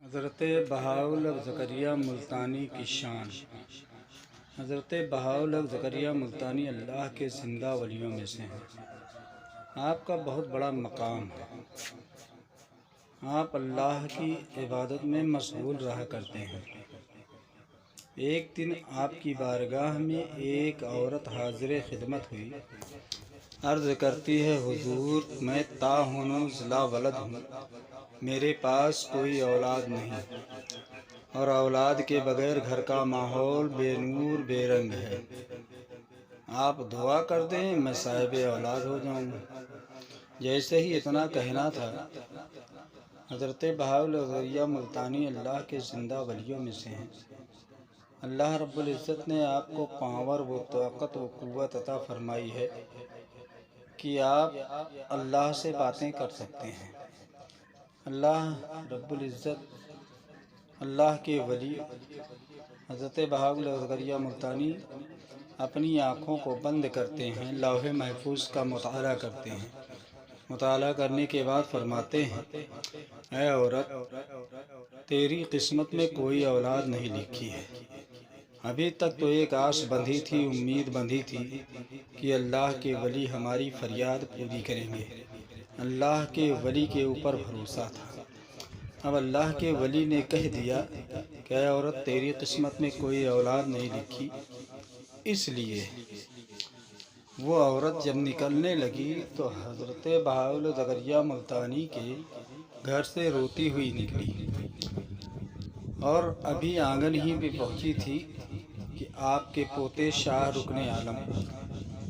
حضرت بہاءالحق زکریا ملتانی کی شان۔ حضرت بہاءالحق زکریا ملتانی اللہ کے زندہ ولیوں میں سے ہیں۔ آپ کا بہت بڑا مقام ہے۔ آپ اللہ کی عبادت میں مشغول رہا کرتے ہیں۔ ایک دن آپ کی بارگاہ میں ایک عورت حاضر خدمت ہوئی، عرض کرتی ہے، حضور میں تاہنوز لا ولد ہوں، میرے پاس کوئی اولاد نہیں، اور اولاد کے بغیر گھر کا ماحول بے نور بے رنگ ہے، آپ دعا کر دیں میں صاحب اولاد ہو جاؤں۔ جیسے ہی اتنا کہنا تھا، حضرت بہاءالحق زکریا ملتانی اللہ کے زندہ ولیوں میں سے ہیں۔ اللہ رب العزت نے آپ کو پاور و طاقت و قوت عطا فرمائی ہے کہ آپ اللہ سے باتیں کر سکتے ہیں۔ اللہ رب العزت، اللہ کے ولی حضرت بہاءالحق زکریا ملتانی اپنی آنکھوں کو بند کرتے ہیں، لوح محفوظ کا مطالعہ کرتے ہیں۔ مطالعہ کرنے کے بعد فرماتے ہیں، اے عورت، تیری قسمت میں کوئی اولاد نہیں لکھی ہے۔ ابھی تک تو ایک آس بندھی تھی، امید بندھی تھی کہ اللہ کے ولی ہماری فریاد پوری کریں گے۔ اللہ کے ولی کے اوپر بھروسہ تھا۔ اب اللہ کے ولی نے کہہ دیا کہ اے عورت، تیری قسمت میں کوئی اولاد نہیں لکھی۔ اس لیے وہ عورت جب نکلنے لگی تو حضرت بہاءالحق زکریا ملتانی کے گھر سے روتی ہوئی نکلی، اور ابھی آنگن ہی میں پہنچی تھی کہ آپ کے پوتے شاہ رکن عالم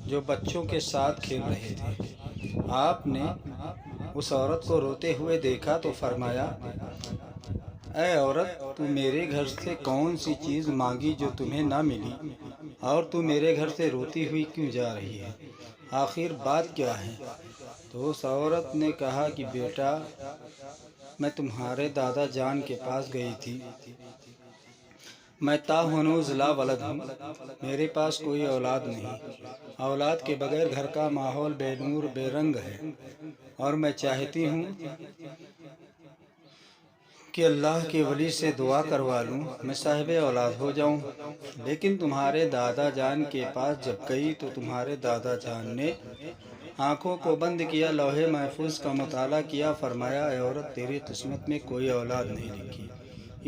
جو بچوں کے ساتھ کھیل رہے تھے، آپ نے اس عورت کو روتے ہوئے دیکھا تو فرمایا، اے عورت، تو میرے گھر سے کون سی چیز مانگی جو تمہیں نہ ملی، اور تو میرے گھر سے روتی ہوئی کیوں جا رہی ہے؟ آخر بات کیا ہے؟ تو اس عورت نے کہا کہ بیٹا، میں تمہارے دادا جان کے پاس گئی تھی، میں تاہنوز لا ولد ہوں، میرے پاس کوئی اولاد نہیں، اولاد کے بغیر گھر کا ماحول بے نور بے رنگ ہے، اور میں چاہتی ہوں کہ اللہ کے ولی سے دعا کروا لوں، میں صاحب اولاد ہو جاؤں۔ لیکن تمہارے دادا جان کے پاس جب گئی تو تمہارے دادا جان نے آنکھوں کو بند کیا، لوح محفوظ کا مطالعہ کیا، فرمایا، اے عورت، تیری قسمت میں کوئی اولاد نہیں لکھی،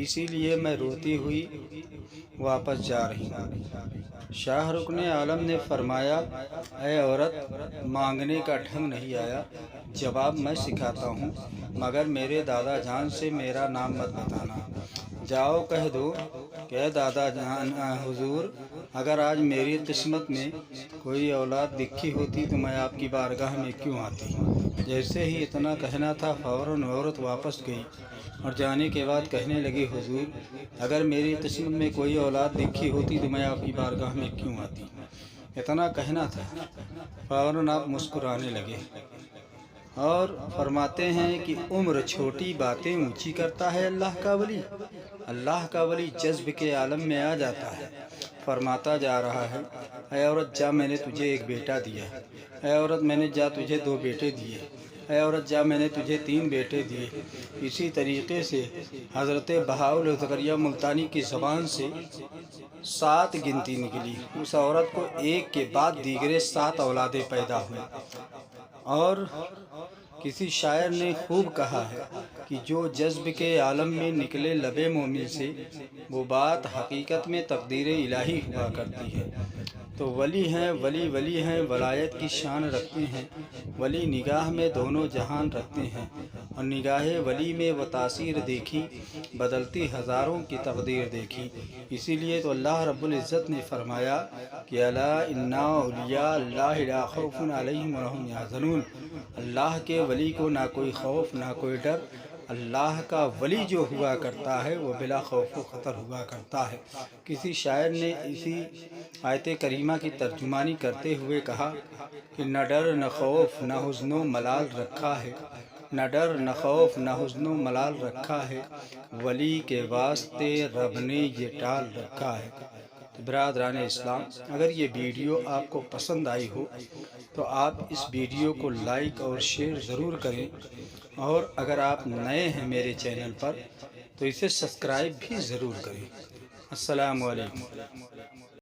اسی لیے میں روتی ہوئی واپس جا رہی ہوں۔ شاہ رکن عالم نے فرمایا، اے عورت، مانگنے کا ڈھنگ نہیں آیا، جواب میں سکھاتا ہوں، مگر میرے دادا جان سے میرا نام مت بتانا۔ جاؤ کہہ دو کہ اے دادا جان، حضور، اگر آج میری قسمت میں کوئی اولاد لکھی ہوتی تو میں آپ کی بارگاہ میں کیوں آتی؟ جیسے ہی اتنا کہنا تھا، فوراً عورت واپس گئی، اور جانے کے بعد کہنے لگی، حضور، اگر میری قسمت میں کوئی اولاد لکھی ہوتی تو میں آپ کی بارگاہ میں کیوں آتی؟ اتنا کہنا تھا، فوراً آپ مسکرانے لگے، اور فرماتے ہیں کہ عمر چھوٹی باتیں اونچی کرتا ہے اللہ کا ولی۔ اللہ کا ولی جذب کے عالم میں آ جاتا ہے، فرماتا جا رہا ہے، اے عورت، جا، میں نے تجھے ایک بیٹا دیا، اے عورت، میں نے جا تجھے 2 بیٹے دیے، اے عورت، جا، میں نے تجھے 3 بیٹے دیے۔ اسی طریقے سے حضرت بہاءالحق زکریا ملتانی کی زبان سے 7 گنتی نکلی۔ اس عورت کو ایک کے بعد دیگرے 7 اولادیں پیدا ہوئیں، اور کسی شاعر نے خوب کہا ہے کہ جو جذب کے عالم میں نکلے لب مومن سے، وہ بات حقیقت میں تقدیر الہی ہوا کرتی ہے۔ تو ولی ہیں، ولی ہیں، ولایت کی شان رکھتے ہیں، ولی نگاہ میں دونوں جہان رکھتے ہیں، اور نگاہ ولی میں وہ تاثیر دیکھی، بدلتی ہزاروں کی تقدیر دیکھی۔ اسی لیے تو اللہ رب العزت نے فرمایا کہ الا ان اولیاء اللہ لا خوف علیہم ولا هم یحزنون، اللہ کے ولی کو نہ کوئی خوف نہ کوئی ڈر، اللہ کا ولی جو ہوا کرتا ہے وہ بلا خوف و خطر ہوا کرتا ہے۔ کسی شاعر نے اسی آیت کریمہ کی ترجمانی کرتے ہوئے کہا کہ نہ ڈر نہ خوف نہ حزن و ملال رکھا ہے، نہ ڈر نہ خوف نہ حزن و ملال رکھا ہے، ولی کے واسطے رب نے یہ ٹال رکھا ہے۔ برادران اسلام، اگر یہ ویڈیو آپ کو پسند آئی ہو تو آپ اس ویڈیو کو لائک اور شیئر ضرور کریں، اور اگر آپ نئے ہیں میرے چینل پر تو اسے سبسکرائب بھی ضرور کریں۔ السلام علیکم۔